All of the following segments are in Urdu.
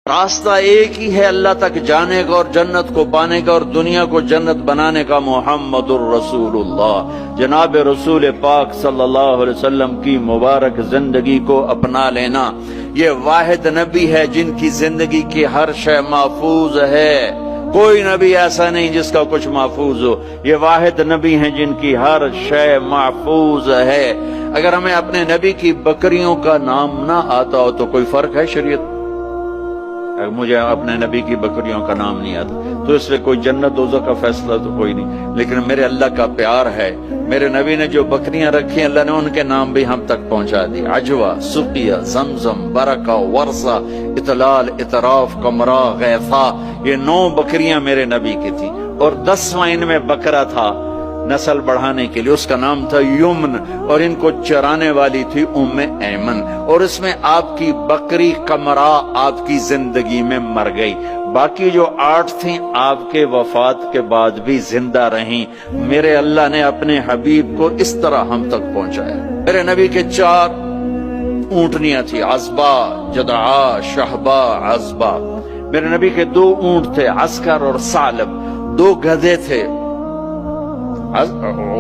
راستہ ایک ہی ہے اللہ تک جانے کا اور جنت کو پانے کا اور دنیا کو جنت بنانے کا، محمد الرسول اللہ، جناب رسول پاک صلی اللہ علیہ وسلم کی مبارک زندگی کو اپنا لینا۔ یہ واحد نبی ہے جن کی زندگی کی ہر شے محفوظ ہے، کوئی نبی ایسا نہیں جس کا کچھ محفوظ ہو۔ یہ واحد نبی ہیں جن کی ہر شے محفوظ ہے۔ اگر ہمیں اپنے نبی کی بکریوں کا نام نہ آتا ہو تو کوئی فرق ہے شریعت؟ اگر مجھے اپنے نبی کی بکریوں کا نام نہیں آتا تو اس میں کوئی جنت دوزخ کا فیصلہ تو کوئی نہیں، لیکن میرے اللہ کا پیار ہے، میرے نبی نے جو بکریاں رکھی ہیں اللہ نے ان کے نام بھی ہم تک پہنچا دی۔ عجوہ، سقیہ، زمزم، برکہ، ورثہ، اطلال، اطراف، کمرہ، غیثہ، یہ 9 بکریاں میرے نبی کی تھی، اور 10واں ان میں بکرا تھا نسل بڑھانے کے لیے، اس کا نام تھا یمن، اور ان کو چرانے والی تھی ام ایمن، اور اس میں آپ کی بکری کمرہ آپ کی زندگی میں مر گئی، باقی جو 8 تھیں آپ کے وفات کے بعد بھی زندہ رہیں۔ میرے اللہ نے اپنے حبیب کو اس طرح ہم تک پہنچایا۔ میرے نبی کے 4 اونٹنیاں تھی، عزبہ، جدعا، شہبہ، عزبہ۔ میرے نبی کے 2 اونٹ تھے، عسکر اور ثعلب۔ 2 گدھے تھے،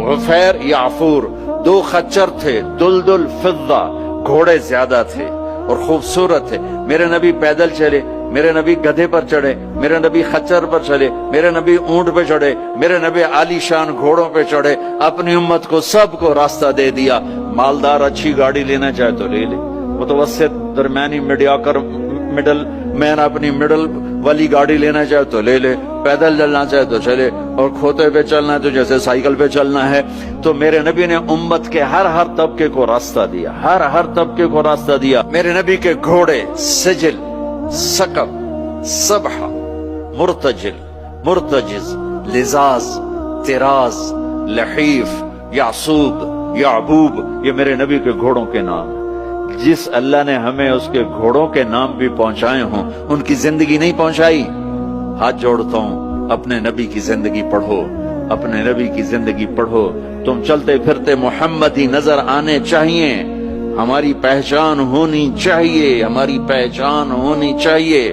غفیر، یعفور۔ 2 خچر تھے، دلدل، فضہ۔ گھوڑے زیادہ تھے اور خوبصورت تھے۔ میرے نبی پیدل چلے، میرے نبی گدھے پر چڑھے، میرے نبی خچر پر چلے، میرے نبی اونٹ پہ چڑھے، میرے نبی عالی شان گھوڑوں پہ چڑھے، اپنی امت کو سب کو راستہ دے دیا۔ مالدار اچھی گاڑی لینا چاہے تو لے لے، متوسط درمیانی مڈل مین اپنی مڈل والی گاڑی لینا چاہے تو لے لے، پیدل چلنا چاہے تو چلے، اور کھوتے پہ چلنا ہے تو جیسے سائیکل پہ چلنا ہے۔ تو میرے نبی نے امت کے ہر طبقے کو راستہ دیا، ہر طبقے کو راستہ دیا۔ میرے نبی کے گھوڑے سجل، سقب، سبح، مرتجل، مرتجز، لزاز، تراز، لحیف، یعصوب، یعبوب، یہ میرے نبی کے گھوڑوں کے نام ہیں۔ جس اللہ نے ہمیں اس کے گھوڑوں کے نام بھی پہنچائے ہوں، ان کی زندگی نہیں پہنچائی؟ ہاتھ جوڑتا ہوں، اپنے نبی کی زندگی پڑھو، اپنے نبی کی زندگی پڑھو۔ تم چلتے پھرتے محمدی نظر آنے چاہیے، ہماری پہچان ہونی چاہیے، ہماری پہچان ہونی چاہیے۔